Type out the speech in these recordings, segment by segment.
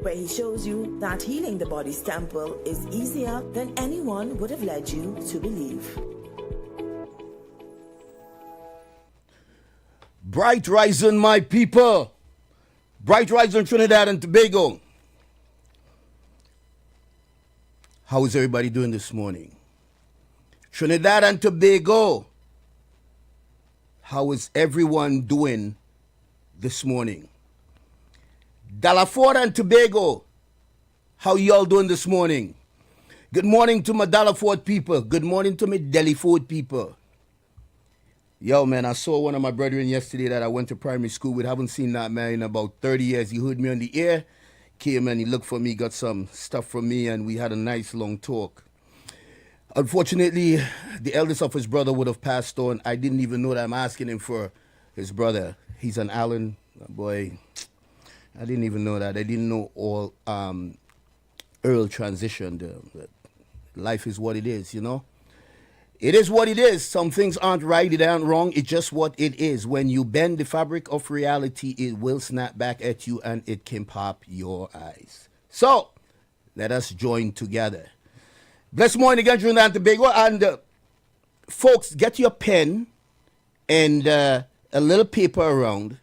where he shows you that healing the body's temple is easier than anyone would have led you to believe. Bright rising, my people. Bright rising, Trinidad and Tobago. How is everybody doing this morning? Trinidad and Tobago. How is everyone doing this morning? Dalaford and Tobago. How y'all doing this morning? Good morning to my Dalaford people. Good morning to my Deliford people. Yo, man, I saw one of my brethren yesterday that I went to primary school with. Haven't seen that man in about 30 years. He heard me on the air, came and he looked for me, got some stuff from me, and we had a nice long talk. Unfortunately, the eldest of his brother would have passed on. I didn't even know that I'm asking him for his brother. He's an Allen. Boy, I didn't even know that. I didn't know all Earl transitioned. Life is what it is, you know? It is what it is. Some things aren't right, it aren't wrong. It's just what it is. When you bend the fabric of reality, it will snap back at you and it can pop your eyes. So, let us join together. Blessed morning again, Trinidad and Tobago. And folks, get your pen and a little paper around,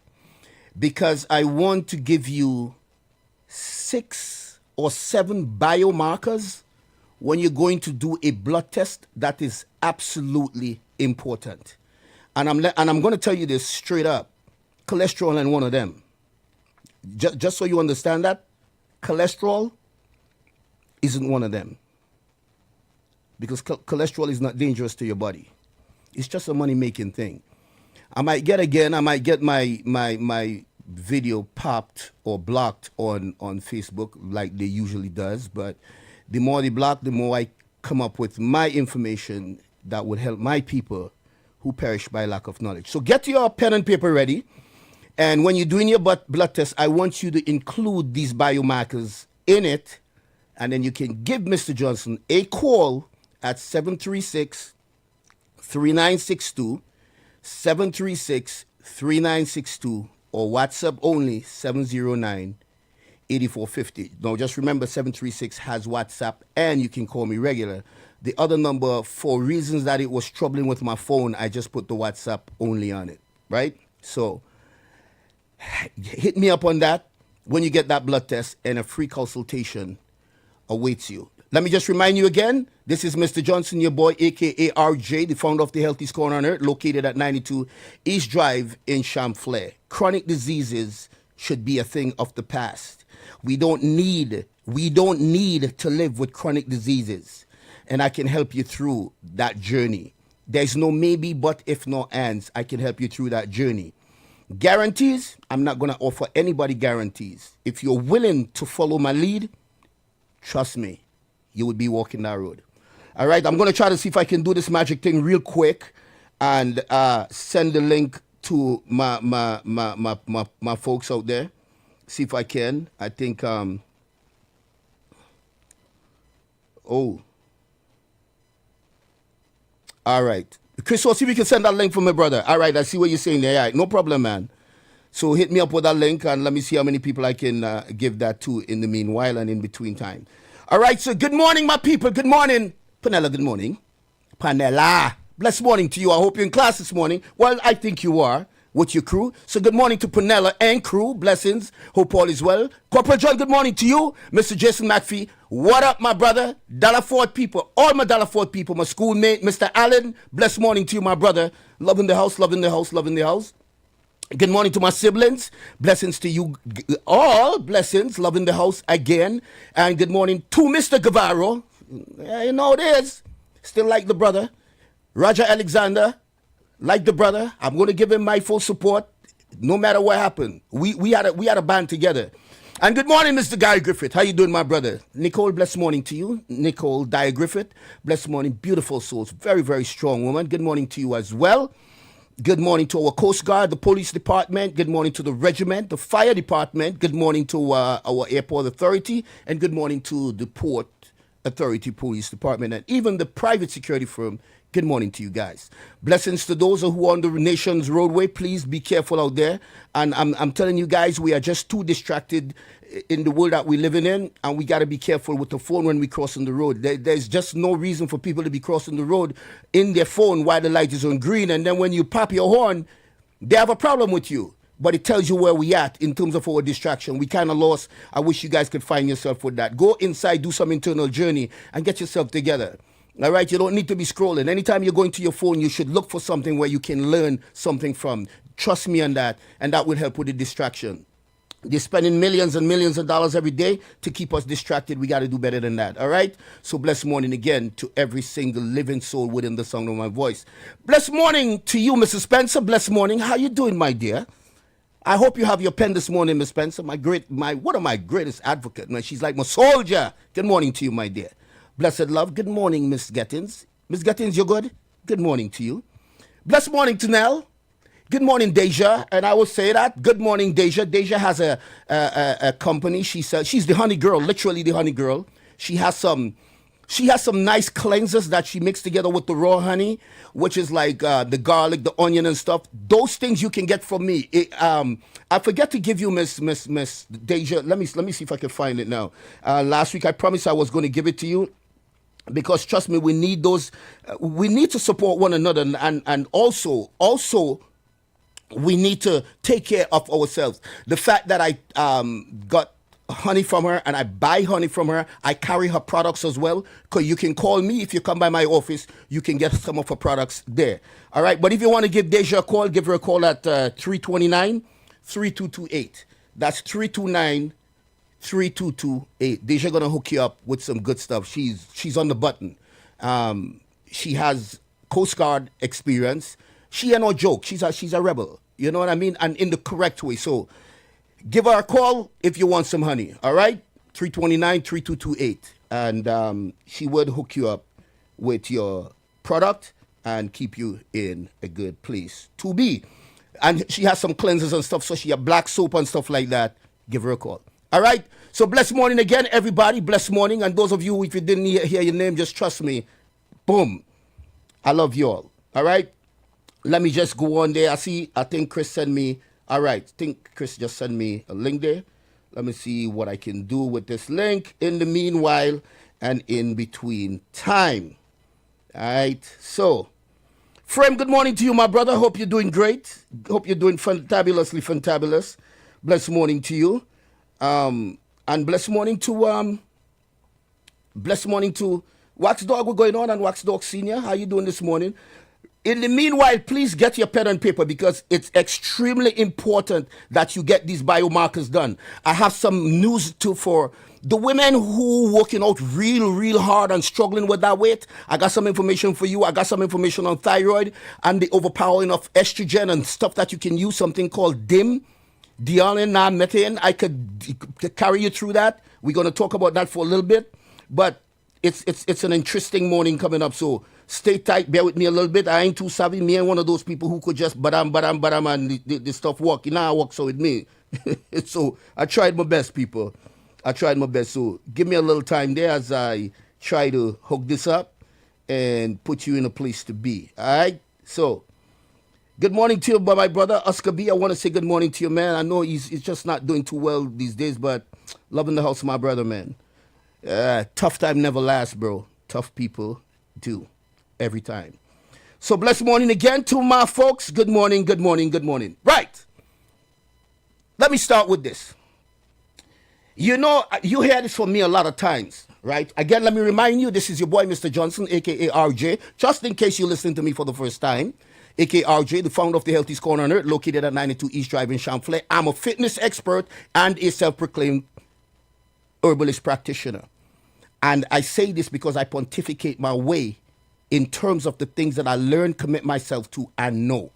because I want to give you 6 or 7 biomarkers when you're going to do a blood test that is absolutely important. And I'm going to tell you this straight up. Cholesterol ain't one of them. Just so you understand that, cholesterol isn't one of them. Because cholesterol is not dangerous to your body. It's just a money-making thing. I might get my video popped or blocked on Facebook like they usually does, but the more they block, the more I come up with my information that would help my people who perish by lack of knowledge. So get your pen and paper ready. And when you're doing your blood test, I want you to include these biomarkers in it. And then you can give Mr. Johnson a call at 736-3962, 736-3962, or WhatsApp only 709-8450. Now, just remember 736 has WhatsApp, and you can call me regular. The other number, for reasons that it was troubling with my phone, I just put the WhatsApp only on it, right? So hit me up on that when you get that blood test, and a free consultation awaits you. Let me just remind you again, this is Mr. Johnson, your boy, a.k.a. RJ, the founder of the healthiest corner on earth, located at 92 East Drive in Champlain. Chronic diseases should be a thing of the past. We don't need to live with chronic diseases, and I can help you through that journey. There's no maybe, but, if no ands. I can help you through that journey. Guarantees, I'm not going to offer anybody guarantees. If you're willing to follow my lead, trust me, you would be walking that road. All right, I'm going to try to see if I can do this magic thing real quick and send the link to my folks out there. See if I can. I think, all right. Chris, so see if we can send that link for my brother. All right, I see what you're saying there. All right, no problem, man. So hit me up with that link and let me see how many people I can give that to in the meanwhile and in between time. All right, so good morning, my people. Good morning. Panella, good morning. Panella, blessed morning to you. I hope you're in class this morning. Well, I think you are with your crew. So good morning to Panella and crew. Blessings. Hope all is well. Corporal John, good morning to you. Mr. Jason McPhee, what up, my brother? Dalaford people, all my Dalaford people, my schoolmate, Mr. Allen, blessed morning to you, my brother. Loving the house, loving the house, loving the house. Good morning to my siblings. Blessings to you all. Blessings. Loving the house again. And good morning to Mr. Guevara. Yeah, you know it is. Still like the brother. Roger Alexander. Like the brother. I'm going to give him my full support no matter what happened. We had a band together. And good morning, Mr. Guy Griffith. How you doing, my brother? Nicole, blessed morning to you. Nicole Dyer Griffith. Blessed morning. Beautiful souls. Very, very strong woman. Good morning to you as well. Good morning to our Coast Guard, the police department. Good morning to the regiment, the fire department. Good morning to our airport authority. And good morning to the port Authority Police Department, and even the private security firm. Good morning to you guys. Blessings to those who are on the nation's roadway. Please be careful out there. And I'm telling you guys, we are just too distracted in the world that we're living in, and we got to be careful with the phone when we crossing the road. There's just no reason for people to be crossing the road in their phone while the light is on green, and then when you pop your horn, they have a problem with you. But it tells you where we at in terms of our distraction. We kind of lost. I wish you guys could find yourself with that. Go inside, do some internal journey, and get yourself together. All right, you don't need to be scrolling. Anytime you're going to your phone, you should look for something where you can learn something from. Trust me on that, and that will help with the distraction. They're spending millions and millions of dollars every day to keep us distracted. We got to do better than that, all right? So blessed morning again to every single living soul within the sound of my voice. Blessed morning to you, Mrs. Spencer. Blessed morning. How you doing, my dear? I hope you have your pen this morning, Miss Spencer. One of my greatest advocates. Man, she's like my soldier. Good morning to you, my dear. Blessed love. Good morning, Miss Gettins. Miss Gettins, you're good? Good morning to you. Blessed morning to Nell. Good morning, Deja. And I will say that. Good morning, Deja. Deja has a company. She's the honey girl, literally the honey girl. She has some nice cleansers that she mixed together with the raw honey, which is like the garlic, the onion, and stuff. Those things you can get from me. I forget to give you Miss Deja. Let me see if I can find it now. Last week I promised I was going to give it to you, because trust me, we need those. We need to support one another, and also we need to take care of ourselves. The fact that I got honey from her and I buy honey from her, I carry her products as well, because you can call me. If you come by my office, you can get some of her products there. All right, but if you want to give Deja a call, give her a call at 329-3228. That's 329-3228. Deja gonna hook you up with some good stuff. She's on the button. She has Coast Guard experience. She ain't no joke. She's a rebel. You know what I mean? And in the correct way. So give her a call if you want some honey. All right? 329-3228. And she would hook you up with your product and keep you in a good place to be. And she has some cleansers and stuff. So she has black soap and stuff like that. Give her a call. All right? So blessed morning again, everybody. Blessed morning. And those of you, if you didn't hear your name, just trust me. Boom. I love you all. All right? Let me just go on there. I think Chris sent me. All right. I think Chris just sent me a link there. Let me see what I can do with this link in the meanwhile and in between time. All right. So, Frame, good morning to you, my brother. Hope you're doing great. Hope you're doing fantabulously fantabulous. Blessed morning to you. And blessed morning to Wax Dog. We're going on, and Wax Dog Senior. How you doing this morning? In the meanwhile, please get your pen and paper, because it's extremely important that you get these biomarkers done. I have some news for the women who working out real hard and struggling with that weight. I got some information for you. I got some information on thyroid and the overpowering of estrogen and stuff that you can use, something called DIM, dialin methane. I could carry you through that. We're going to talk about that for a little bit, but it's an interesting morning coming up, so stay tight, bear with me a little bit. I ain't too savvy. Me ain't one of those people who could just badam, and the stuff work. You know, I work so with me. So I tried my best, people. I tried my best. So give me a little time there as I try to hook this up and put you in a place to be. All right? So good morning to you, my brother, Oscar B. I want to say good morning to you, man. I know he's just not doing too well these days, but loving the house, my brother, man. Tough time never lasts, bro. Tough people do. Every time. So blessed morning again to my folks. Good morning, good morning, good morning. Right. Let me start with this. You know, you hear this from me a lot of times, right? Again, let me remind you, this is your boy, Mr. Johnson, a.k.a. RJ. Just in case you're listening to me for the first time, a.k.a. RJ, the founder of the Healthiest Corner on Earth, located at 92 East Drive in Champlain. I'm a fitness expert and a self-proclaimed herbalist practitioner. And I say this because I pontificate my way in terms of the things that I learned, commit myself to, and know.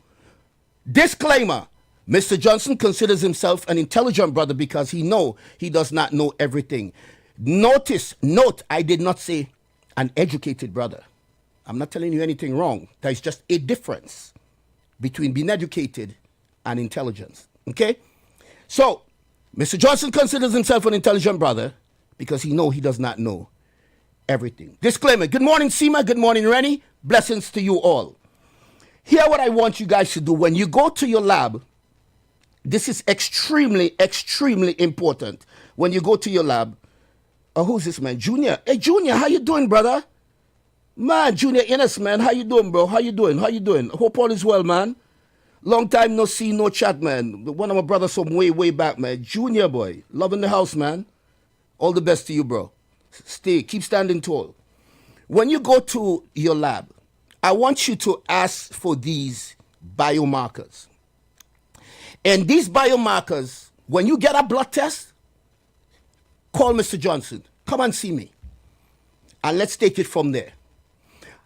Disclaimer, Mr. Johnson considers himself an intelligent brother because he does not know everything. Note, I did not say an educated brother. I'm not telling you anything wrong. There's just a difference between being educated and intelligence. Okay? So, Mr. Johnson considers himself an intelligent brother because he does not know everything. Disclaimer. Good morning, Seema. Good morning, Rennie. Blessings to you all. Here what I want you guys to do. When you go to your lab, this is extremely, extremely important. When you go to your lab, who's this man? Junior. Hey, Junior, how you doing, brother? Man, Junior Innes, man. How you doing, bro? How you doing? How you doing? Hope all is well, man. Long time no see, no chat, man. One of my brothers from way, way back, man. Junior, boy. Loving the house, man. All the best to you, bro. Keep standing tall. When you go to your lab, I want you to ask for these biomarkers. And these biomarkers, when you get a blood test, call Mr. Johnson. Come and see me. And let's take it from there.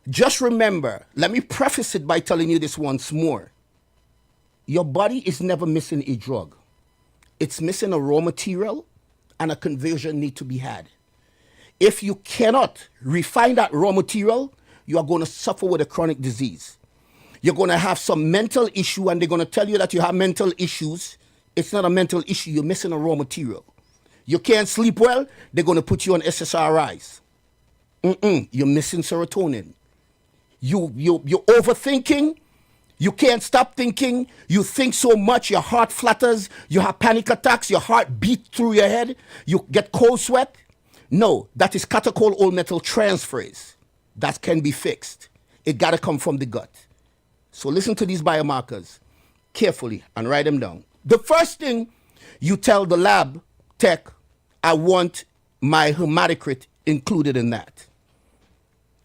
Just remember, let me preface it by telling you this once more. Your body is never missing a drug. It's missing a raw material, and a conversion need to be had. If you cannot refine that raw material, you are going to suffer with a chronic disease. You're going to have some mental issue, and they're going to tell you that you have mental issues. It's not a mental issue. You're missing a raw material. You can't sleep well, they're going to put you on SSRIs. You're missing serotonin. You're overthinking. You can't stop thinking. You think so much, your heart flutters. You have panic attacks. Your heart beats through your head. You get cold sweat. No, that is catechol all metal transferase. That can be fixed. It got to come from the gut. So listen to these biomarkers carefully and write them down. The first thing you tell the lab tech, I want my hematocrit included in that.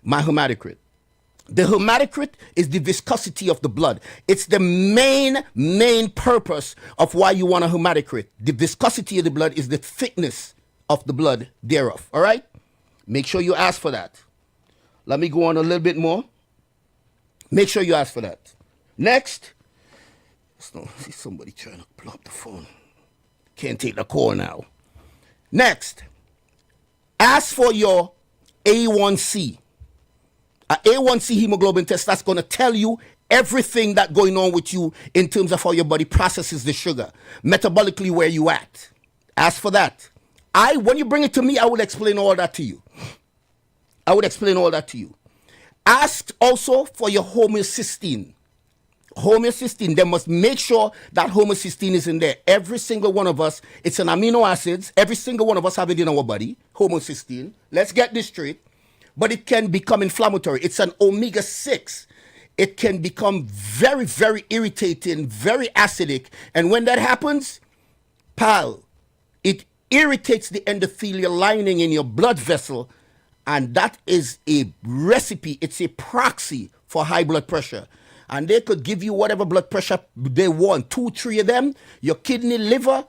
My hematocrit. The hematocrit is the viscosity of the blood. It's the main purpose of why you want a hematocrit. The viscosity of the blood is the thickness of the blood thereof. All right? Make sure you ask for that. Let me go on a little bit more. Make sure you ask for that. Next. See somebody trying to pull up the phone. Can't take the call now. Next. Ask for your A1C. A A1C hemoglobin test, that's going to tell you everything that's going on with you in terms of how your body processes the sugar. Metabolically, where you at. Ask for that. When you bring it to me, I will explain all that to you. I would explain all that to you. Ask also for your homocysteine. Homocysteine, they must make sure that homocysteine is in there. Every single one of us, it's an amino acids. Every single one of us have it in our body, homocysteine. Let's get this straight. But it can become inflammatory. It's an omega-6. It can become very, very irritating, very acidic. And when that happens, pal, it irritates the endothelial lining in your blood vessel. And that is a recipe. It's a proxy for high blood pressure. And they could give you whatever blood pressure they want. 2, 3 of them. Your kidney, liver,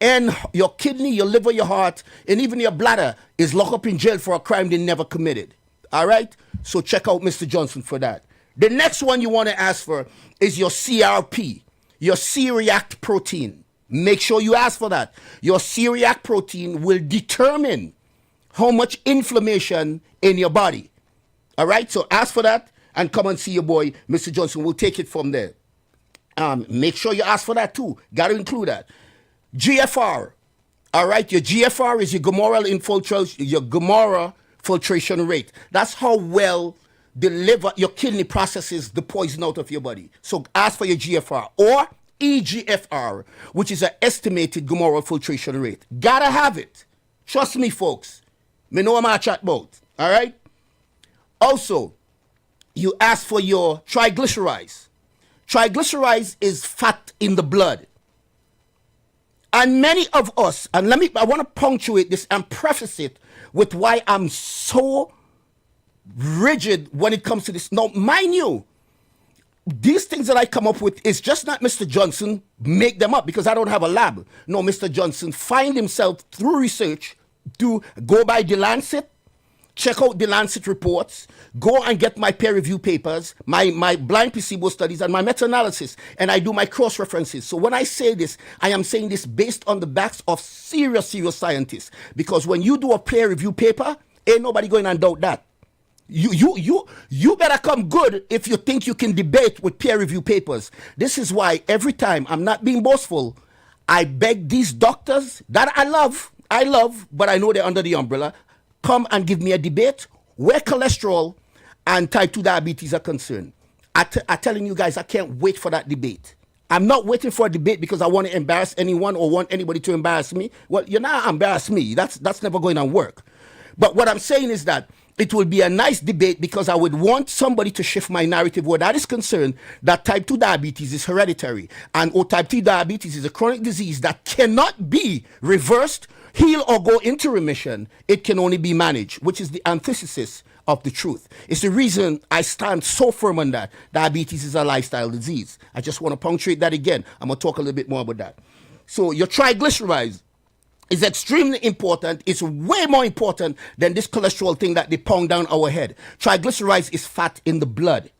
and your kidney, your liver, your heart, and even your bladder is locked up in jail for a crime they never committed. All right? So check out Mr. Johnson for that. The next one you want to ask for is your CRP, your C-react protein. Make sure you ask for that. Your C-react protein will determine how much inflammation in your body. All right? So ask for that and come and see your boy, Mr. Johnson. We'll take it from there. Make sure you ask for that too. Got to include that. GFR. All right? Your GFR is your glomerular filtration rate. That's how well the liver, your kidney processes the poison out of your body. So ask for your GFR or EGFR, which is an estimated glomerular filtration rate. Gotta have it. Trust me, folks. Me know what I'm chat about. All right? Also, you ask for your triglycerides. Triglycerides is fat in the blood. And many of us, and I want to punctuate this and preface it with why I'm so rigid when it comes to this. Now, mind you, these things that I come up with is just not Mr. Johnson make them up because I don't have a lab. No, Mr. Johnson find himself through research to go by the Lancet, check out the Lancet reports, go and get my peer review papers, my blind placebo studies, and my meta-analysis, and I do my cross-references. So when I say this, I am saying this based on the backs of serious scientists. Because when you do a peer review paper, ain't nobody going to doubt that. You better come good if you think you can debate with peer review papers. This is why every time, I'm not being boastful, I beg these doctors that I love, but I know they're under the umbrella. come and give me a debate where cholesterol and type 2 diabetes are concerned. I'm telling you guys, I can't wait for that debate. I'm not waiting for a debate because I want to embarrass anyone or want anybody to embarrass me. Well, you're not embarrass me. That's never going to work. But what I'm saying is that it will be a nice debate because I would want somebody to shift my narrative where that is concerned, that type 2 diabetes is hereditary and or type 2 diabetes is a chronic disease that cannot be reversed, heal, or go into remission. It can only be managed, which is the antithesis of the truth. It's the reason I stand so firm on that. Diabetes is a lifestyle disease. I just want to punctuate that again. I'm going to talk a little bit more about that. So your triglycerides is extremely important. It's way more important than this cholesterol thing that they pound down our head. Triglycerides is fat in the blood.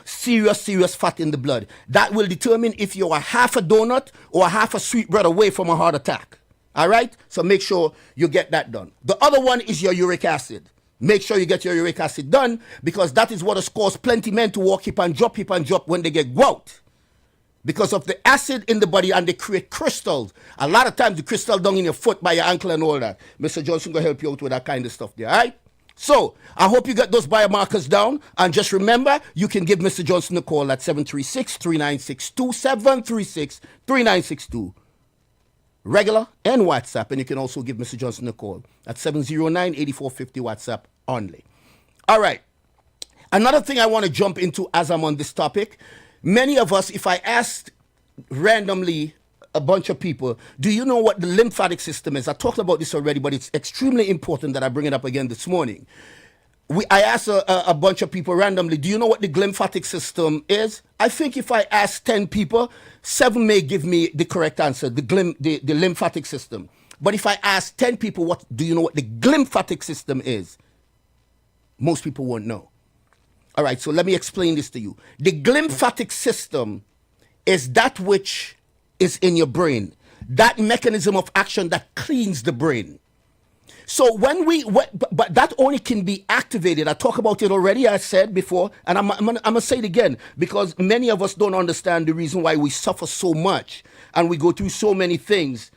Serious fat in the blood. That will determine if you're a half a donut or a half a sweet bread away from a heart attack. All right? So make sure you get that done. The other one is your uric acid. Make sure you get your uric acid done because that is what has caused plenty men to walk hip and drop when they get gout. Because of the acid in the body and they create crystals. A lot of times the crystal down in your foot by your ankle and all that. Mr. Johnson going to help you out with that kind of stuff there, all right? So I hope you get those biomarkers down. And just remember, you can give Mr. Johnson a call at 736-3962, 736-3962. Regular and WhatsApp. And you can also give Mr. Johnson a call at 709-8450 WhatsApp only. All right. Another thing I want to jump into as I'm on this topic. Many of us, if I asked randomly a bunch of people, do you know what the lymphatic system is? I talked about this already, but it's extremely important that I bring it up again this morning. I asked a bunch of people randomly, do you know what the lymphatic system is? I think if I ask 10 people, 7 may give me the correct answer, the lymphatic system. But if I ask 10 people, what do you know what the glymphatic system is? Most people won't know. All right, so let me explain this to you. The glymphatic system is that which is in your brain, that mechanism of action that cleans the brain. So but that only can be activated. I talked about it already, I said before, and I'm going to say it again because many of us don't understand the reason why we suffer so much and we go through so many things.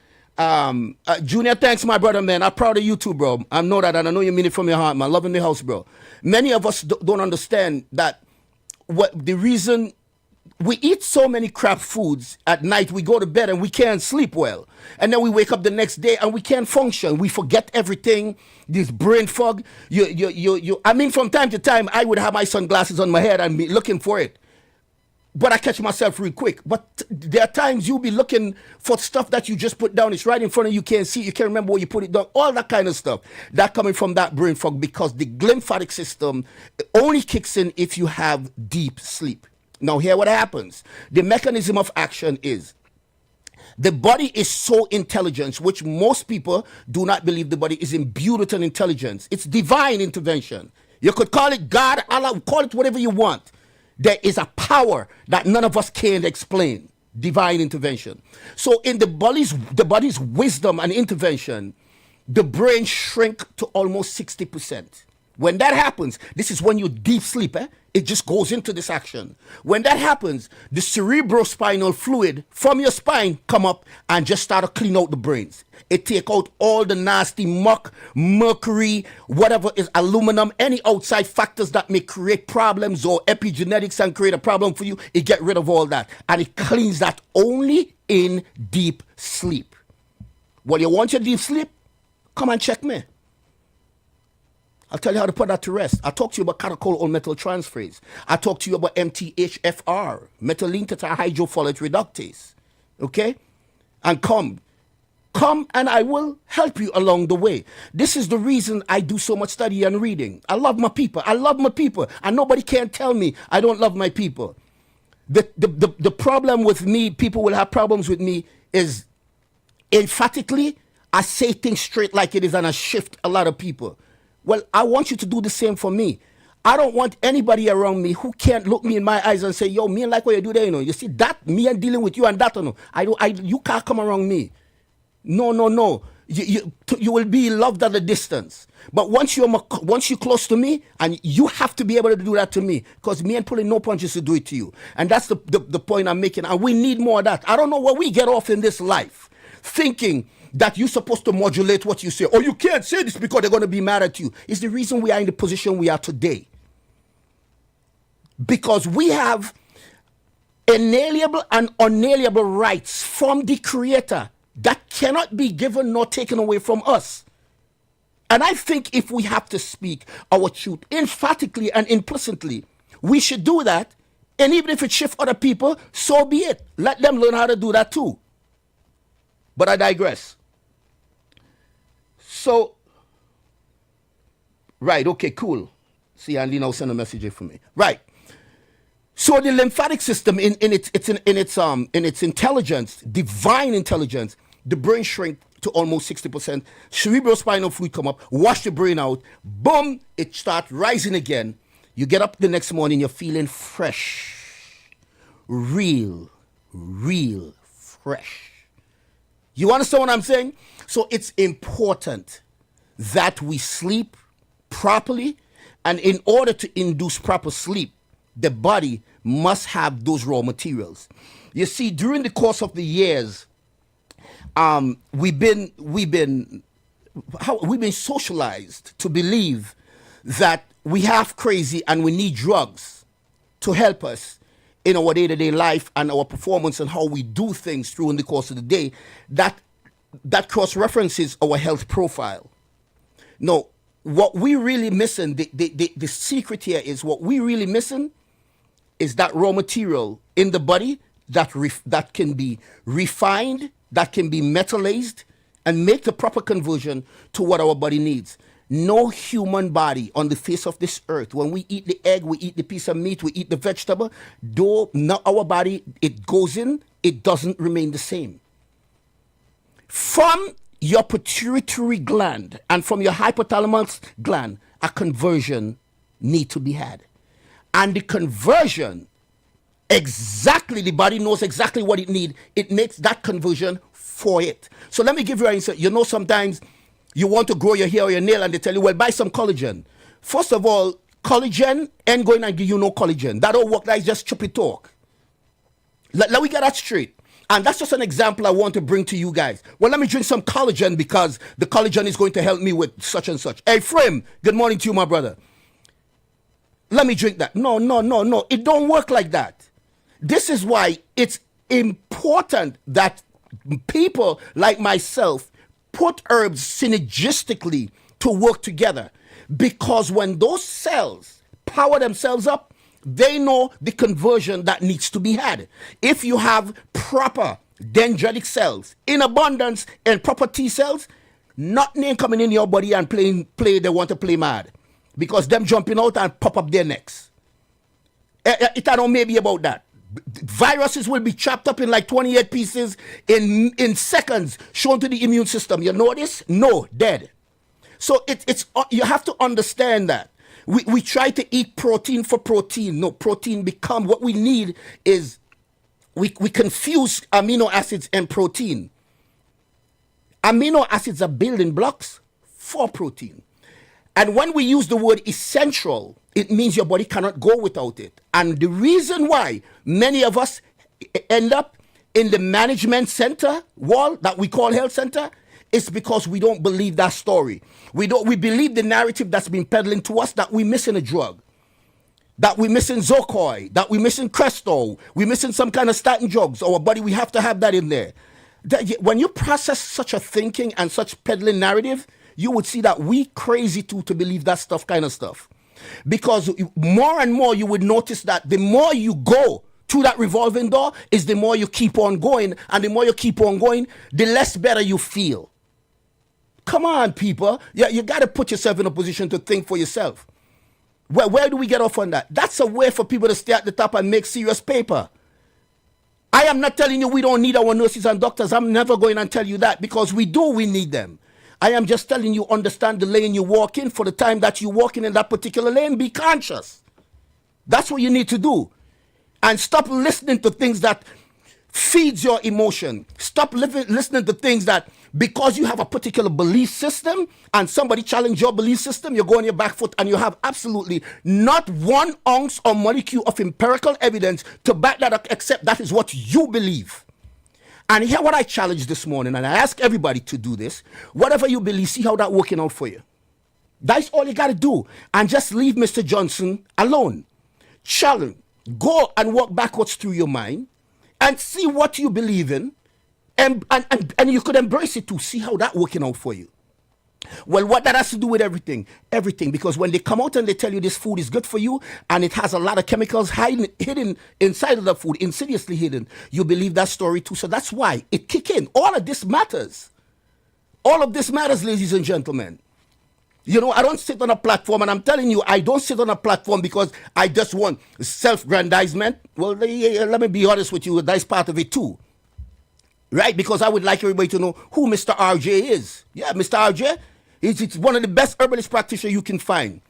Junior, thanks, my brother, man. I'm proud of you too, bro. I know that, and I know you mean it from your heart, man. Loving the house, bro. Many of us don't understand that what the reason we eat so many crap foods at night, we go to bed and we can't sleep well. And then we wake up the next day and we can't function. We forget everything, this brain fog. I mean, from time to time, I would have my sunglasses on my head and be looking for it. But I catch myself real quick. But there are times you'll be looking for stuff that you just put down. It's right in front of you. You can't see. You can't remember where you put it down. All that kind of stuff. That coming from that brain fog because the glymphatic system only kicks in if you have deep sleep. Now, here what happens. The mechanism of action is the body is so intelligent, which most people do not believe the body is imbued with an intelligence. It's divine intervention. You could call it God, Allah, call it whatever you want. There is a power that none of us can explain. Divine intervention. So in the body's wisdom and intervention, the brain shrink to almost 60%. When that happens, this is when you deep sleep, it just goes into this action. When that happens, the cerebrospinal fluid from your spine come up and just start to clean out the brains. It take out all the nasty muck, mercury, whatever is aluminum, any outside factors that may create problems or epigenetics and create a problem for you. It get rid of all that. And it cleans that only in deep sleep. Well, you want your deep sleep? Come and check me. I'll tell you how to put that to rest. I talked to you about catechol or metal transferase. I talked to you about MTHFR, methylene tetrahydrofolate reductase. Okay? And come and I will help you along the way. This is the reason I do so much study and reading. I love my people. And nobody can tell me I don't love my people. The problem with me, people will have problems with me, is emphatically, I say things straight like it is and I shift a lot of people. Well, I want you to do the same for me. I don't want anybody around me who can't look me in my eyes and say, yo, me and like what you do there, you know. You see that, me and dealing with you and that, you know. You can't come around me. No. You will be loved at a distance. But once you're close to me, and you have to be able to do that to me, because me ain't pulling no punches to do it to you. And that's the point I'm making. And we need more of that. I don't know where we get off in this life, thinking that you're supposed to modulate what you say. Or you can't say this because they're going to be mad at you. It's the reason we are in the position we are today. Because we have inalienable and unalienable rights from the Creator that cannot be given nor taken away from us. And I think if we have to speak our truth emphatically and implicitly, we should do that. And even if it shifts other people, so be it. Let them learn how to do that too. But I digress. So, right, okay, cool. See, Andy now send a message here for me. Right. So the lymphatic system in its intelligence, divine intelligence, the brain shrink to almost 60%. Cerebrospinal fluid come up, wash the brain out, boom, it start rising again. You get up the next morning, you're feeling fresh. Real fresh. You understand what I'm saying? So it's important that we sleep properly, and in order to induce proper sleep, the body must have those raw materials. You see, during the course of the years, we've been socialized to believe that we have crazy and we need drugs to help us in our day-to-day life and our performance and how we do things through the course of the day. That cross-references our health profile. No, what we really missing, the secret here is what we really missing is that raw material in the body that can be refined, that can be metallized, and make the proper conversion to what our body needs. No human body on the face of this earth, when we eat the egg, we eat the piece of meat, we eat the vegetable, though not our body, it goes in, it doesn't remain the same. From your pituitary gland and from your hypothalamus gland, a conversion need to be had. And the conversion, exactly, the body knows exactly what it needs. It makes that conversion for it. So let me give you an answer. You know, sometimes you want to grow your hair or your nail and they tell you, well, buy some collagen. First of all, collagen ain't going to give you no collagen. That don't work. That's just stupid talk. Let me get that straight. And that's just an example I want to bring to you guys. Well, let me drink some collagen because the collagen is going to help me with such and such. Hey, Frame, good morning to you, my brother. Let me drink that. No. It don't work like that. This is why it's important that people like myself put herbs synergistically to work together. Because when those cells power themselves up, they know the conversion that needs to be had. If you have proper dendritic cells in abundance and proper T cells, nothing ain't coming in your body and play they want to play mad. Because them jumping out and pop up their necks. It don't maybe about that. Viruses will be chopped up in like 28 pieces in seconds, shown to the immune system. You know this? No, dead. So it's you have to understand that. We try to eat protein for protein. No, protein become what we need is we confuse amino acids and protein. Amino acids are building blocks for protein. And when we use the word essential, it means your body cannot go without it. And the reason why many of us end up in the management center wall that we call health center is because we don't believe that story. We believe the narrative that's been peddling to us that we're missing a drug, that we're missing Zocoi, that we're missing Cresto, we're missing some kind of statin drugs. Our body, we have to have that in there. When you process such a thinking and such peddling narrative, you would see that we crazy too to believe that kind of stuff. Because more and more you would notice that the more you go through that revolving door is the more you keep on going. And the more you keep on going, the less better you feel. Come on, people. You got to put yourself in a position to think for yourself. Where do we get off on that? That's a way for people to stay at the top and make serious paper. I am not telling you we don't need our nurses and doctors. I'm never going to tell you that because we need them. I am just telling you, understand the lane you walk in. For the time that you walk in that particular lane, be conscious. That's what you need to do. And stop listening to things that feeds your emotion. Stop listening to things that because you have a particular belief system and somebody challenge your belief system, you're going on your back foot and you have absolutely not 1 ounce or molecule of empirical evidence to back that up except that is what you believe. And here what I challenge this morning, and I ask everybody to do this. Whatever you believe, see how that working out for you. That's all you got to do. And just leave Mr. Johnson alone. Challenge. Go and walk backwards through your mind and see what you believe in. And you could embrace it too. See how that working out for you. Well, what that has to do with everything? Everything. Because when they come out and they tell you this food is good for you and it has a lot of chemicals hidden inside of the food, insidiously hidden, you believe that story too. So that's why it kick in. All of this matters. All of this matters, ladies and gentlemen. You know, I don't sit on a platform, and I'm telling you, I don't sit on a platform because I just want self-grandizement. Well, let me be honest with you, that's part of it too. Right? Because I would like everybody to know who Mr. RJ is. Yeah, Mr. RJ, it's one of the best herbalist practitioners you can find.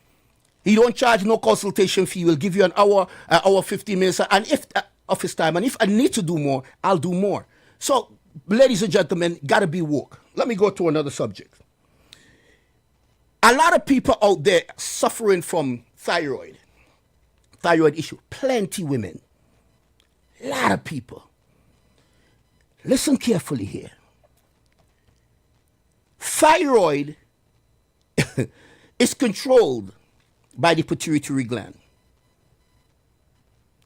He don't charge no consultation fee. He will give you an hour, 15 minutes, and if of his time. And if I need to do more, I'll do more. So, ladies and gentlemen, gotta be woke. Let me go to another subject. A lot of people out there suffering from thyroid issue. Plenty women. A lot of people. Listen carefully here. Thyroid is controlled by the pituitary gland.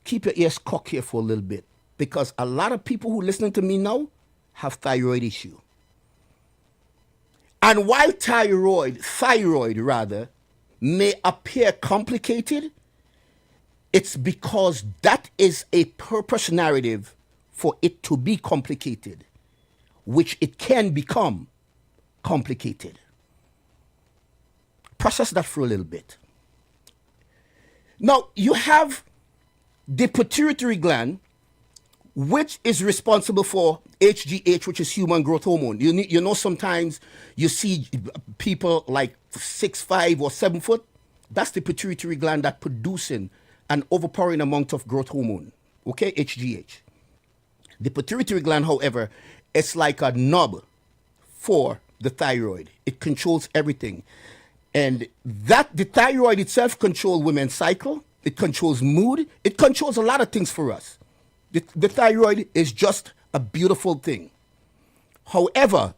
Keep your ears cocked here for a little bit, because a lot of people who are listening to me now have thyroid issue. And while thyroid may appear complicated, it's because that is a purpose narrative for it to be complicated, which it can become complicated. Process that for a little bit. Now, you have the pituitary gland, which is responsible for HGH, which is human growth hormone. You know, sometimes you see people like 6'5" or 7 foot. That's the pituitary gland that producing an overpowering amount of growth hormone, okay, HGH. The pituitary gland, however, is like a knob for the thyroid. It controls everything. And that the thyroid itself controls women's cycle. It controls mood. It controls a lot of things for us. The thyroid is just a beautiful thing. However,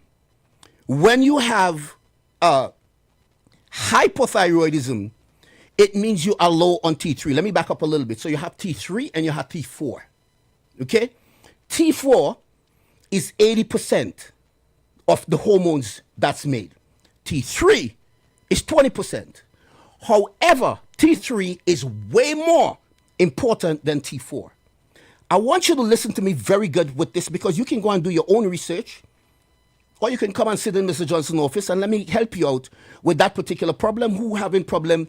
when you have hypothyroidism, it means you are low on T3. Let me back up a little bit. So you have T3 and you have T4. Okay? T4 is 80% of the hormones that's made. T3 is 20%. However, T3 is way more important than T4. I want you to listen to me very good with this, because you can go and do your own research, or you can come and sit in Mr. Johnson's office and let me help you out with that particular problem. Who having problem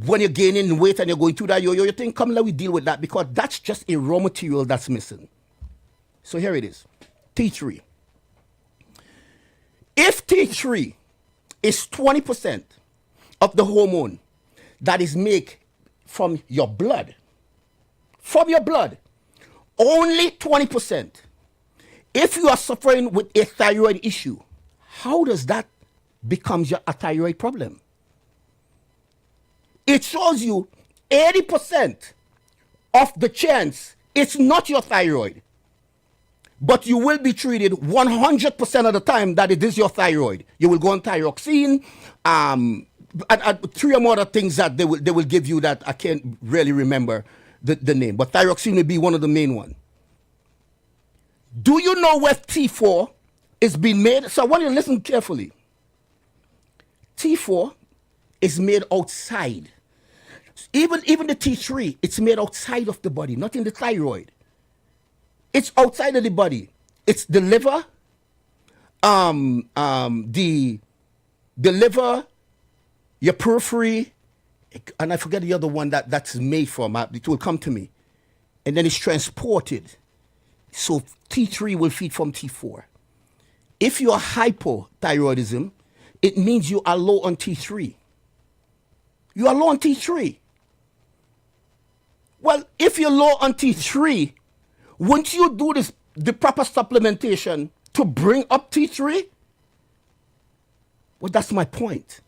when you're gaining weight and you're going through that yo-yo thing? Come, let me deal with that, because that's just a raw material that's missing. So here it is. T3. If T3 is 20% of the hormone that is made from your blood, only 20%. If you are suffering with a thyroid issue, how does that become a thyroid problem? It shows you 80% of the chance it's not your thyroid, but you will be treated 100% of the time that it is your thyroid. You will go on thyroxine, and 3 or more other things that they will give you that I can't really remember the name, but thyroxine will be one of the main ones. Do you know where T4 is being made? So I want you to listen carefully. T4 is made outside. Even the T3, it's made outside of the body, not in the thyroid. It's outside of the body. It's the liver, the liver, your periphery, and I forget the other one that's made from. It will come to me. And then it's transported. So T3 will feed from T4. If you are hypothyroidism, it means you are low on T3. You are low on T3. Well, if you're low on T3, wouldn't you do the proper supplementation to bring up T3? Well, that's my point.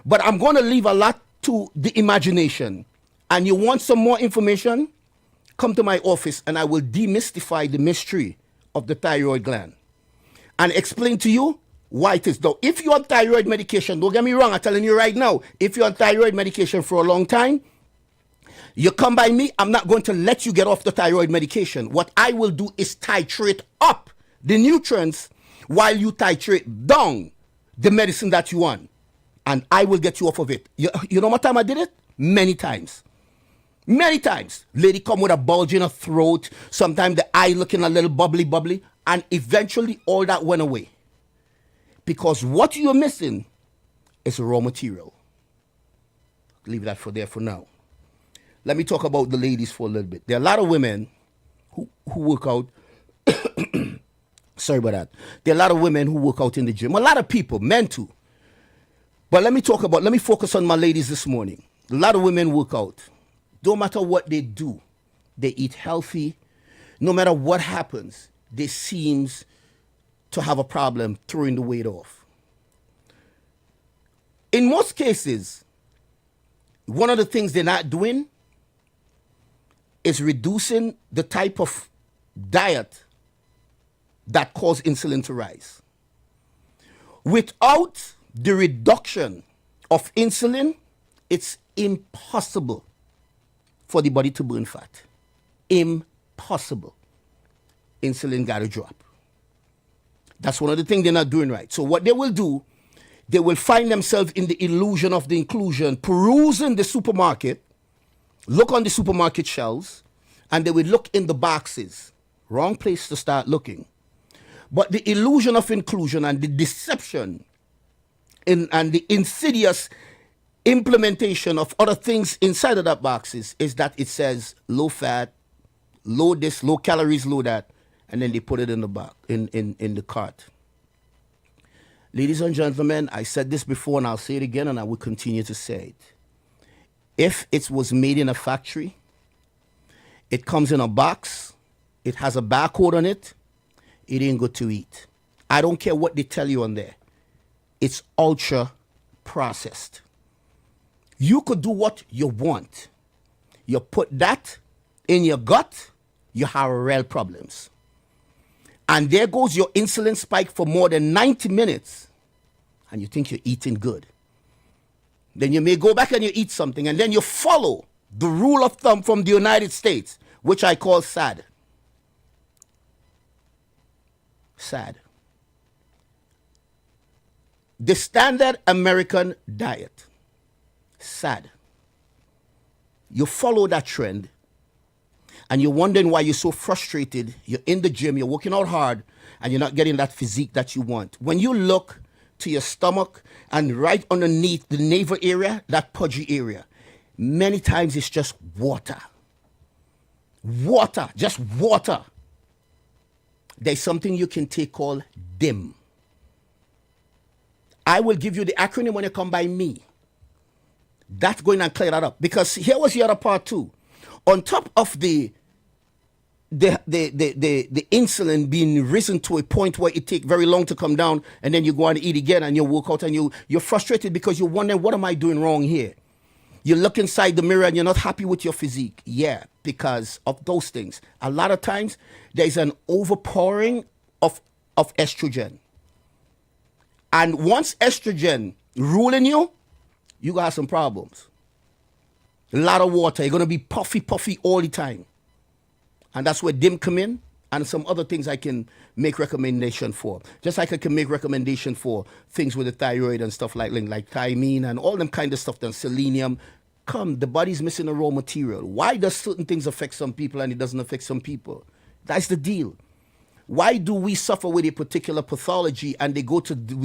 But I'm going to leave a lot to the imagination. And you want some more information? Come to my office and I will demystify the mystery of the thyroid gland and explain to you why it is. Now, if you're on thyroid medication, don't get me wrong, I'm telling you right now, if you're on thyroid medication for a long time, you come by me, I'm not going to let you get off the thyroid medication. What I will do is titrate up the nutrients while you titrate down the medicine that you want. And I will get you off of it. You know what time I did it? Many times. Many times. Lady come with a bulge in her throat. Sometimes the eye looking a little bubbly. And eventually all that went away. Because what you're missing is raw material. Leave that for there for now. Let me talk about the ladies for a little bit. There are a lot of women who work out. Sorry about that. There are a lot of women who work out in the gym. A lot of people, men too. But let me focus on my ladies this morning. A lot of women work out. No matter what they do, they eat healthy. No matter what happens, they seem to have a problem throwing the weight off. In most cases, one of the things they're not doing is reducing the type of diet that cause insulin to rise. Without the reduction of insulin, it's impossible for the body to burn fat. Impossible. Insulin got to drop. That's one of the things they're not doing right. So what they will do, they will find themselves in the illusion of the inclusion, perusing the supermarket, look on the supermarket shelves, and they will look in the boxes. Wrong place to start looking. But the illusion of inclusion and the deception and the insidious implementation of other things inside of that boxes is that it says low fat, low this, low calories, low that, and then they put it in the box, in the cart. Ladies and gentlemen, I said this before and I'll say it again and I will continue to say it. If it was made in a factory, it comes in a box, it has a barcode on it, it ain't good to eat. I don't care what they tell you on there. It's ultra processed. You could do what you want. You put that in your gut, you have real problems. And there goes your insulin spike for more than 90 minutes. And you think you're eating good. Then you may go back and you eat something. And then you follow the rule of thumb from the United States, which I call SAD. SAD. The standard American diet. SAD. You follow that trend. And you're wondering why you're so frustrated. You're in the gym, you're working out hard, and you're not getting that physique that you want. When you look to your stomach and right underneath the navel area, that pudgy area, many times it's just water. Water, just water. There's something you can take called DIM. I will give you the acronym when you come by me. That's going to clear that up. Because here was the other part too. On top of the insulin being risen to a point where it takes very long to come down, and then you go and eat again and you work out and you're frustrated because you're wondering, what am I doing wrong here? You look inside the mirror and you're not happy with your physique. Yeah, because of those things. A lot of times there's an overpouring of estrogen. And once estrogen ruling you, you got some problems. A lot of water. You're going to be puffy all the time. And that's where DIM come in and some other things I can make recommendation for. Just like I can make recommendation for things with the thyroid and stuff like thiamine and all them kind of stuff, then selenium. Come, the body's missing a raw material. Why does certain things affect some people and it doesn't affect some people? That's the deal. Why do we suffer with a particular pathology and we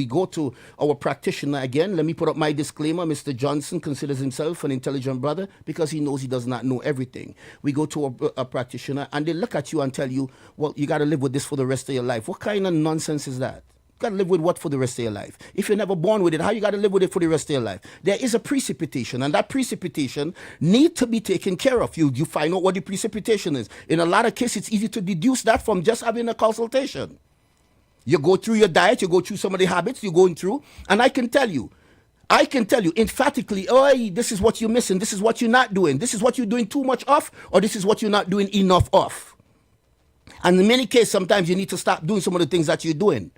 go to our practitioner again? Let me put up my disclaimer. Mr. Johnson considers himself an intelligent brother because he knows he does not know everything. We go to a practitioner and they look at you and tell you, well, you got to live with this for the rest of your life. What kind of nonsense is that? You got to live with what for the rest of your life? If you're never born with it, how you got to live with it for the rest of your life? There is a precipitation, and that precipitation need to be taken care of. You find out what the precipitation is. In a lot of cases, it's easy to deduce that from just having a consultation. You go through your diet, you go through some of the habits you're going through, and I can tell you emphatically, oh, this is what you're missing, this is what you're not doing, this is what you're doing too much of, or this is what you're not doing enough of. And in many cases, sometimes you need to stop doing some of the things that you're doing.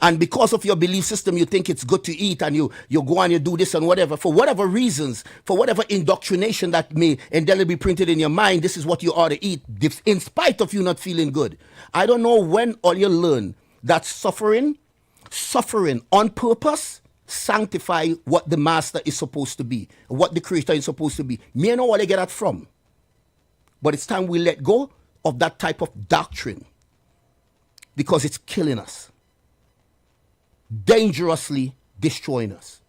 And because of your belief system, you think it's good to eat, and you go and you do this and whatever. For whatever reasons, for whatever indoctrination that may indelibly printed in your mind, this is what you ought to eat, in spite of you not feeling good. I don't know when all you learn that suffering on purpose, sanctify what the master is supposed to be, what the creator is supposed to be. Me know where they get that from. But it's time we let go of that type of doctrine, because it's killing us, dangerously destroying us.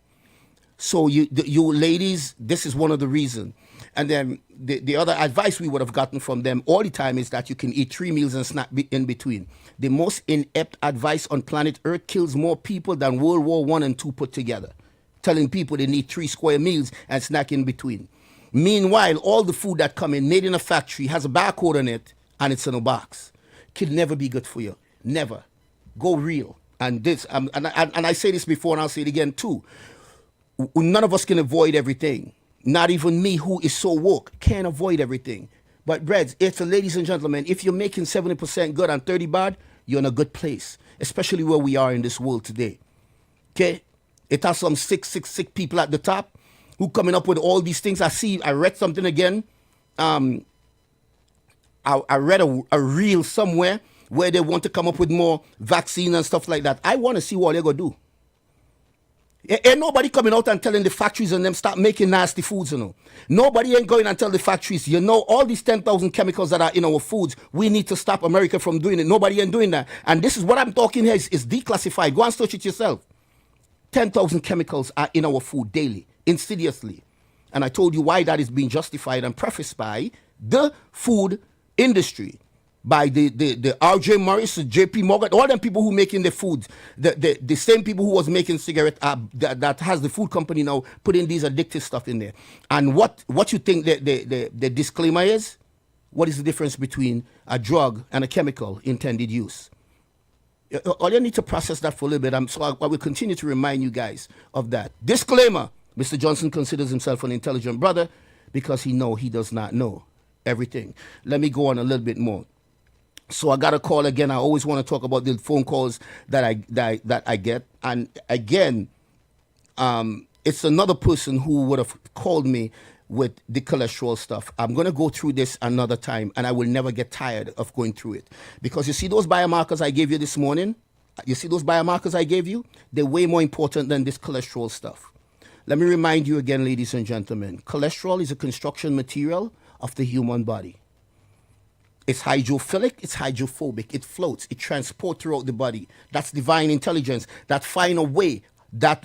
So you ladies, this is one of the reasons. And then the other advice we would have gotten from them all the time is that you can eat 3 meals and snack in between. The most inept advice on planet Earth kills more people than World War I and II put together, telling people they need 3 square meals and snack in between. Meanwhile, all the food that come in, made in a factory, has a barcode on it, and it's in a box. Can never be good for you. Never. Go real. And this, and I say this before, and I'll say it again too. None of us can avoid everything. Not even me, who is so woke, can't avoid everything. But breads, ladies and gentlemen, if you're making 70% good and 30 bad, you're in a good place, especially where we are in this world today. Okay? It has some sick people at the top who coming up with all these things. I read something again. I read a reel somewhere where they want to come up with more vaccine and stuff like that. I want to see what they're going to do. Ain't nobody coming out and telling the factories and them stop making nasty foods, you know. Nobody ain't going and tell the factories, all these 10,000 chemicals that are in our foods, we need to stop America from doing it. Nobody ain't doing that. And this is what I'm talking here is declassified. Go and search it yourself. 10,000 chemicals are in our food daily, insidiously. And I told you why that is being justified and prefaced by the food industry, by the R.J. Morris, the J.P. Morgan, all them people who making the food, the same people who was making cigarette that has the food company now putting these addictive stuff in there. And what you think the disclaimer is? What is the difference between a drug and a chemical intended use? All you need to process that for a little bit. So I will continue to remind you guys of that. Disclaimer: Mr. Johnson considers himself an intelligent brother because he does not know everything. Let me go on a little bit more. So I got a call again. I always want to talk about the phone calls that I get. And again, it's another person who would have called me with the cholesterol stuff. I'm going to go through this another time, and I will never get tired of going through it. Because you see those biomarkers I gave you this morning? You see those biomarkers I gave you? They're way more important than this cholesterol stuff. Let me remind you again, ladies and gentlemen, cholesterol is a construction material of the human body. It's hydrophilic, it's hydrophobic, it floats, it transports throughout the body. That's divine intelligence that find a way that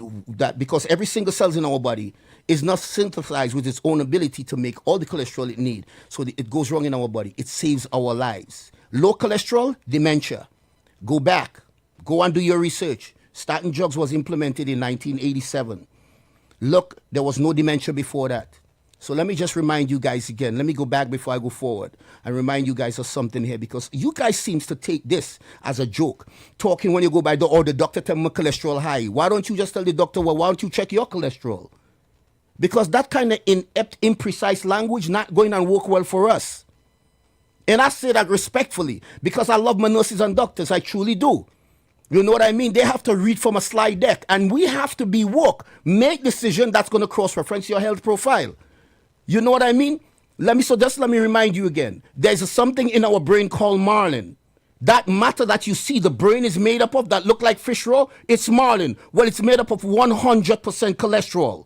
because every single cell in our body is not synthesized with its own ability to make all the cholesterol it needs. So it goes wrong in our body. It saves our lives. Low cholesterol, dementia. Go back. Go and do your research. Statin drugs was implemented in 1987. Look, there was no dementia before that. So let me just remind you guys again. Let me go back before I go forward and remind you guys of something here, because you guys seems to take this as a joke. Talking when you go by the doctor tell me my cholesterol high. Why don't you just tell the doctor, well, why don't you check your cholesterol? Because that kind of inept, imprecise language not going to work well for us. And I say that respectfully because I love my nurses and doctors. I truly do. You know what I mean? They have to read from a slide deck, and we have to be woke. Make decision that's going to cross-reference your health profile. You know what I mean? Let me remind you again. There's something in our brain called marlin. That matter that you see the brain is made up of that look like fish roe, it's marlin. Well, it's made up of 100% cholesterol.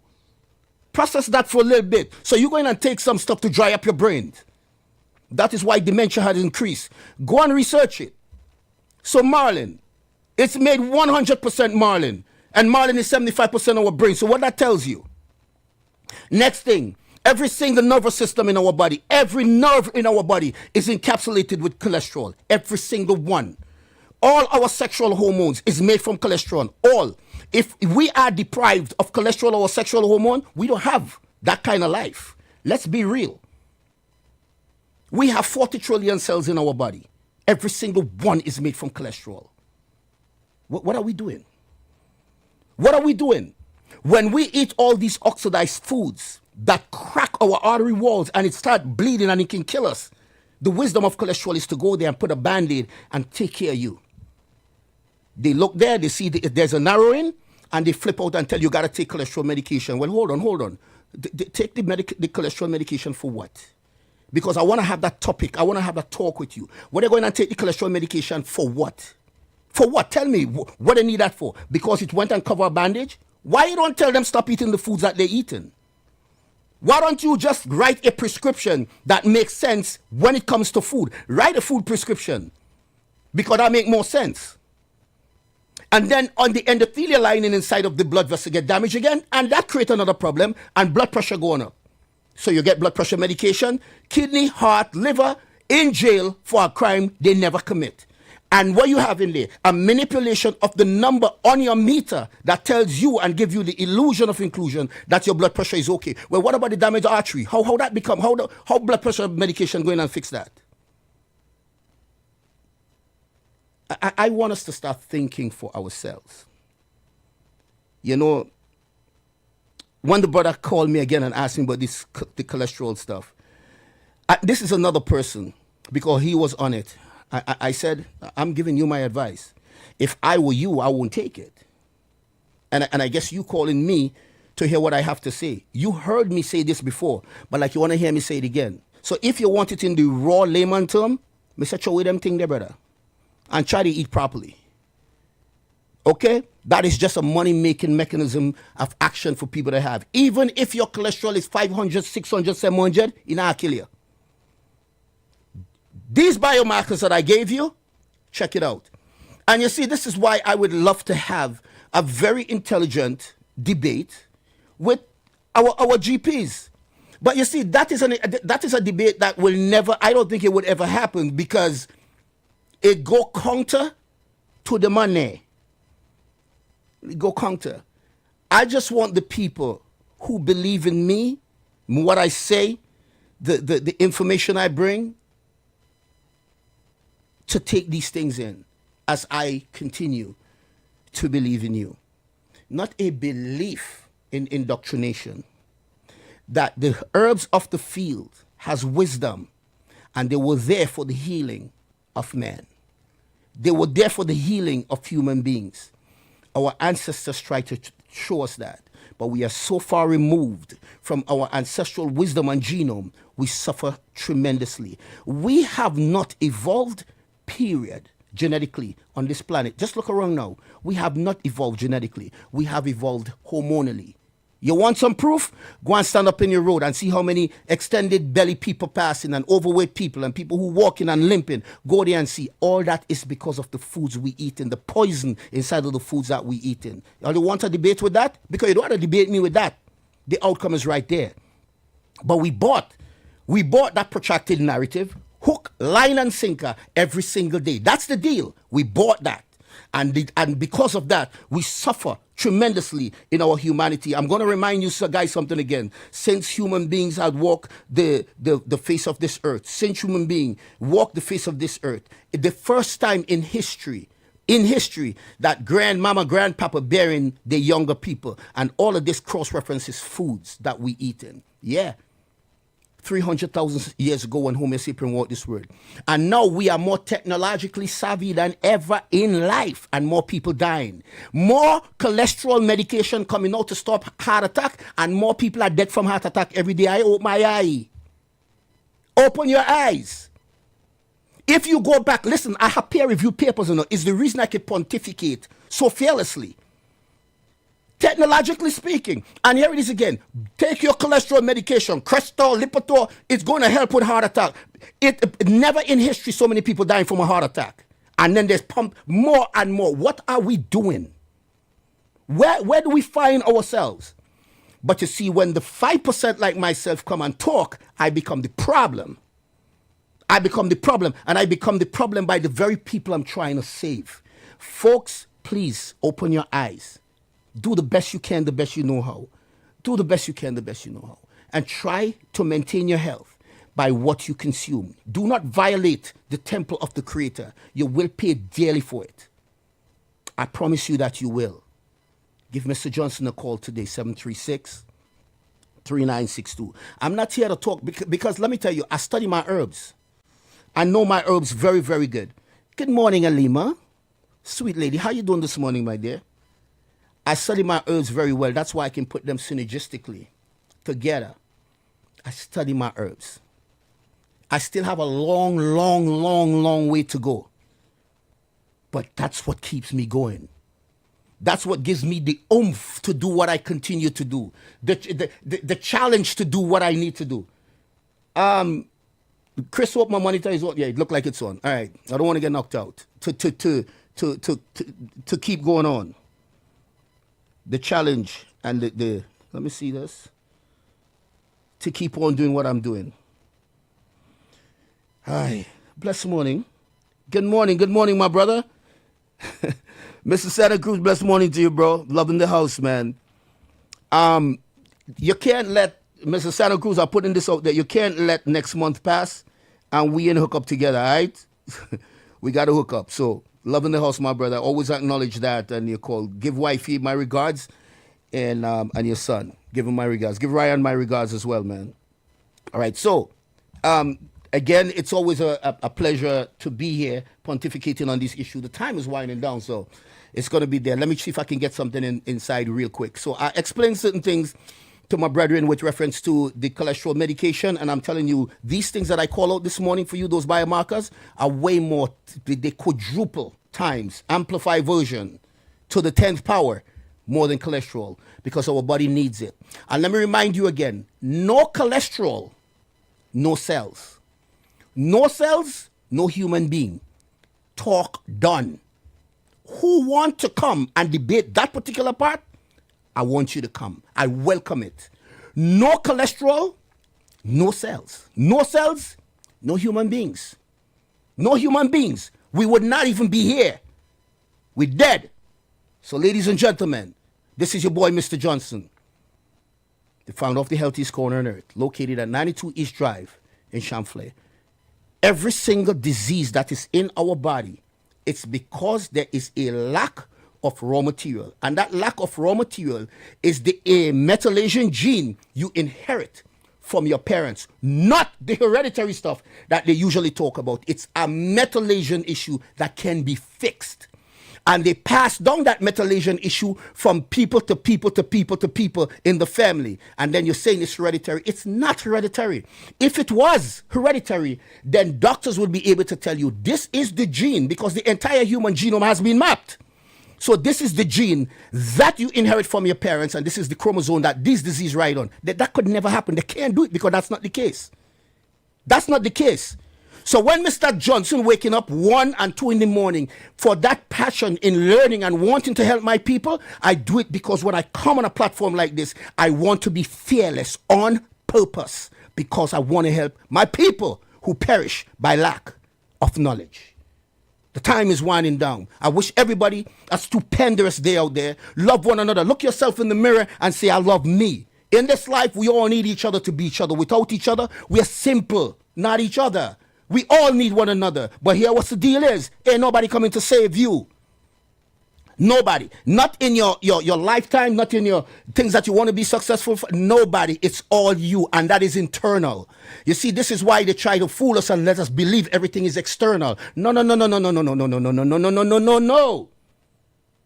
Process that for a little bit. So you're going to take some stuff to dry up your brain. That is why dementia has increased. Go and research it. So marlin, it's made 100% marlin. And marlin is 75% of our brain. So what that tells you? Next thing. Every single nervous system in our body, every nerve in our body is encapsulated with cholesterol. Every single one. All our sexual hormones is made from cholesterol. All. If we are deprived of cholesterol or sexual hormone, we don't have that kind of life. Let's be real. We have 40 trillion cells in our body. Every single one is made from cholesterol. What are we doing? What are we doing? When we eat all these oxidized foods that crack our artery walls and it start bleeding and it can kill us, The wisdom of cholesterol is to go there and put a Band-Aid and take care of you. They look there, they see there's a narrowing, and they flip out and tell you got to take cholesterol medication. Well, hold on. Take the cholesterol medication for what? Because I want to have that topic. I want to have that talk with you. What are they going to take the cholesterol medication for what? For what? Tell me what they need that for. Because it went and covered a bandage? Why you don't tell them stop eating the foods that they're eating? Why don't you just write a prescription that makes sense when it comes to food? Write a food prescription. Because that makes more sense. And then on the endothelial lining inside of the blood vessel get damaged again, and that creates another problem, and blood pressure going up. So you get blood pressure medication, kidney, heart, liver, in jail for a crime they never commit. And what you have in there, a manipulation of the number on your meter that tells you and give you the illusion of inclusion that your blood pressure is okay. Well, what about the damaged artery? How that become? How blood pressure medication going and fix that? I want us to start thinking for ourselves. You know, when the brother called me again and asked me about the cholesterol stuff, this is another person because he was on it. I said, I'm giving you my advice. If I were you, I won't take it. And I guess you calling me to hear what I have to say. You heard me say this before, but like you want to hear me say it again. So if you want it in the raw layman term, Mr. Chow with them thing there, brother. And try to eat properly. Okay? That is just a money-making mechanism of action for people to have. Even if your cholesterol is 500, 600, 700, it not kill you. These biomarkers that I gave you, check it out. And you see, this is why I would love to have a very intelligent debate with our GPs. But you see, that is a debate that will never, I don't think it would ever happen because it go counter to the money. It go counter. I just want the people who believe in me, what I say, the information I bring, to take these things in as I continue to believe in you. Not a belief in indoctrination. That the herbs of the field has wisdom and they were there for the healing of man. They were there for the healing of human beings. Our ancestors tried to show us that. But we are so far removed from our ancestral wisdom and genome, we suffer tremendously. We have not evolved, period, genetically on this planet. Just look around now. We have not evolved genetically. We have evolved hormonally. You want some proof? Go and stand up in your road and see how many extended belly people passing and overweight people and people who walking and limping. Go there and see. All that is because of the foods we eat and the poison inside of the foods that we eat in. You want to debate with that? Because you don't want to debate me with that. The outcome is right there. But we bought that protracted narrative, hook, line, and sinker every single day. That's the deal. We bought that. And because of that, we suffer tremendously in our humanity. I'm going to remind you, guys, something again. Since human beings had walked the face of this earth, since human beings walked the face of this earth, the first time in history that grandmama, grandpapa bearing the younger people, and all of this cross-references foods that we eat in. Yeah. 300,000 years ago when Homo sapien walked this world. And now we are more technologically savvy than ever in life and more people dying. More cholesterol medication coming out to stop heart attack and more people are dead from heart attack every day. I open my eye. Open your eyes. If you go back, listen, I have peer-reviewed papers on it. It's the reason I can pontificate so fearlessly. Technologically speaking, and here it is again, take your cholesterol medication, Crestor, Lipitor, it's going to help with heart attack. It never in history so many people dying from a heart attack. And then there's pumped more and more. What are we doing? Where do we find ourselves? But you see, when the 5% like myself come and talk, I become the problem. I become the problem, and I become the problem by the very people I'm trying to save. Folks, please open your eyes. Do the best you can, the best you know how. Do the best you can, the best you know how. And try to maintain your health by what you consume. Do not violate the temple of the Creator. You will pay dearly for it. I promise you that you will. Give Mr. Johnson a call today, 736-3962. I'm not here to talk because let me tell you, I study my herbs. I know my herbs very, very good. Good morning, Alima. Sweet lady, how you doing this morning, my dear? I study my herbs very well. That's why I can put them synergistically together. I study my herbs. I still have a long, long, long, long way to go. But that's what keeps me going. That's what gives me the oomph to do what I continue to do. The challenge to do what I need to do. Chris, hope my monitor is on. Yeah, it looked like it's on. All right. I don't want to get knocked out. To keep going on. The challenge and the let me see this. To keep on doing what I'm doing. Hi. Blessed morning. Good morning, my brother. Mr. Santa Cruz, blessed morning to you, bro. Loving the house, man. You can't let, Mr. Santa Cruz, I'm putting this out there, you can't let next month pass and we ain't hook up together, all right? We got to hook up. So, loving the house, my brother. Always acknowledge that. And you call, give wifey my regards and your son. Give him my regards. Give Ryan my regards as well, man. All right, so, again, it's always a pleasure to be here pontificating on this issue. The time is winding down, so it's going to be there. Let me see if I can get something inside real quick. So I explained certain things to my brethren with reference to the cholesterol medication, and I'm telling you, these things that I call out this morning for you, those biomarkers, are way more, they quadruple times, amplify version to the 10th power more than cholesterol because our body needs it. And let me remind you again, no cholesterol, no cells. No cells, no human being. Talk done. Who want to come and debate that particular part? I want you to come. I welcome it. No cholesterol, no cells. No cells, no human beings. No human beings. We would not even be here. We're dead. So, ladies and gentlemen, this is your boy, Mr. Johnson, the founder of the healthiest corner on earth, located at 92 East Drive in Champlain. Every single disease that is in our body, it's because there is a lack of raw material. And that lack of raw material is the methylation gene you inherit from your parents, not the hereditary stuff that they usually talk about. It's a methylation issue that can be fixed. And they pass down that methylation issue from people to people to people to people in the family. And then you're saying it's hereditary. It's not hereditary. If it was hereditary, then doctors would be able to tell you this is the gene because the entire human genome has been mapped. So this is the gene that you inherit from your parents, and this is the chromosome that this disease ride on. That could never happen. They can't do it because that's not the case. That's not the case. So when Mr. Johnson waking up 1 and 2 in the morning for that passion in learning and wanting to help my people, I do it because when I come on a platform like this, I want to be fearless on purpose because I want to help my people who perish by lack of knowledge. The time is winding down. I wish everybody a stupendous day out there. Love one another. Look yourself in the mirror and say, I love me. In this life, we all need each other to be each other. Without each other, we are simple, not each other. We all need one another. But here what the deal is. Ain't nobody coming to save you. Nobody. Not in your lifetime, not in your things that you want to be successful for. Nobody. It's all you. And that is internal. You see, this is why they try to fool us and let us believe everything is external. No.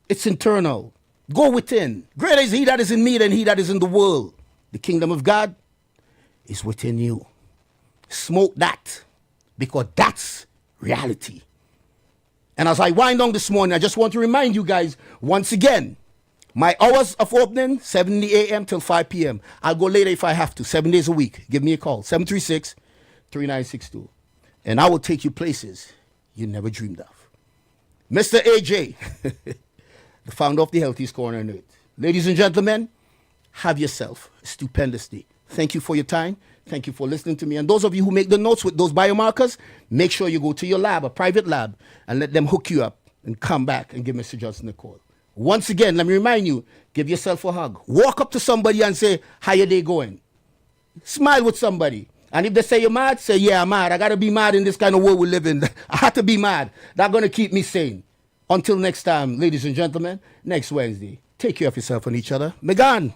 It's internal. Go within. Greater is he that is in me than he that is in the world. The kingdom of God is within you. Smoke that. Because that's reality. And as I wind down this morning, I just want to remind you guys, once again, my hours of opening, 7 a.m. till 5 p.m. I'll go later if I have to, 7 days a week. Give me a call, 736-3962. And I will take you places you never dreamed of. Mr. AJ, the founder of the healthiest corner on earth. Ladies and gentlemen, have yourself a stupendous day. Thank you for your time. Thank you for listening to me. And those of you who make the notes with those biomarkers, make sure you go to your lab, a private lab, and let them hook you up and come back and give Mr. Johnson a call. Once again, let me remind you, give yourself a hug. Walk up to somebody and say, how your day going? Smile with somebody. And if they say you're mad, say, yeah, I'm mad. I got to be mad in this kind of world we live in. I have to be mad. That's going to keep me sane. Until next time, ladies and gentlemen, next Wednesday, take care of yourself and each other. Megan.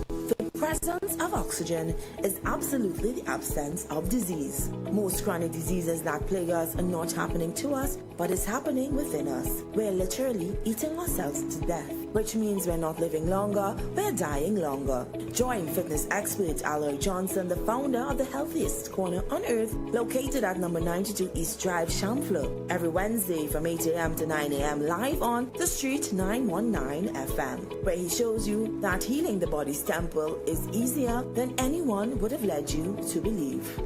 The absence of oxygen is absolutely the absence of disease. Most chronic diseases that plague us are not happening to us, but is happening within us. We're literally eating ourselves to death, which means we're not living longer, we're dying longer. Join fitness expert Iwer Johnson, the founder of the healthiest corner on earth, located at number 92 East Drive, Champlain, every Wednesday from 8 a.m. to 9 a.m. live on The Street 919 FM, where he shows you that healing the body's temple is easier than anyone would have led you to believe.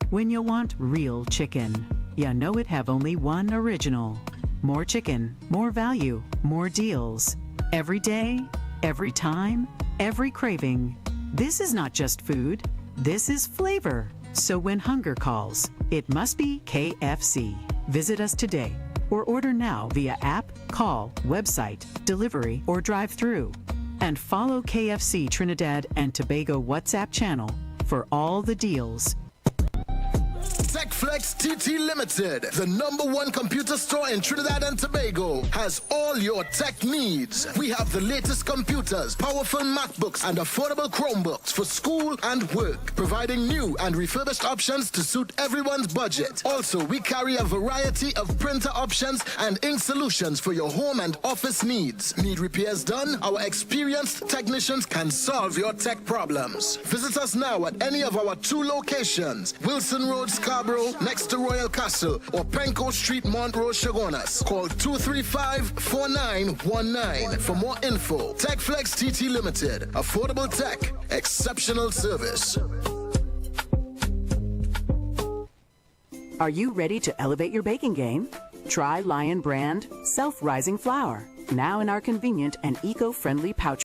When you want real chicken, you know it have only one original. More chicken, more value, more deals. Every day, every time, every craving. This is not just food, this is flavor. So when hunger calls, it must be KFC. Visit us today or order now via app, call, website, delivery, or drive-through. And follow KFC Trinidad and Tobago WhatsApp channel for all the deals. TechFlex TT Limited, the #1 computer store in Trinidad and Tobago, has all your tech needs. We have the latest computers, powerful MacBooks, and affordable Chromebooks for school and work, providing new and refurbished options to suit everyone's budget. Also, we carry a variety of printer options and ink solutions for your home and office needs. Need repairs done? Our experienced technicians can solve your tech problems. Visit us now at any of our 2 locations, Wilson Road, Scarborough, next to Royal Castle, or Penco Street, Montrose, Chagonas. Call 235-4919 for more info. TechFlex TT Limited. Affordable tech. Exceptional service. Are you ready to elevate your baking game? Try Lion Brand Self-Rising Flour, now in our convenient and eco-friendly pouch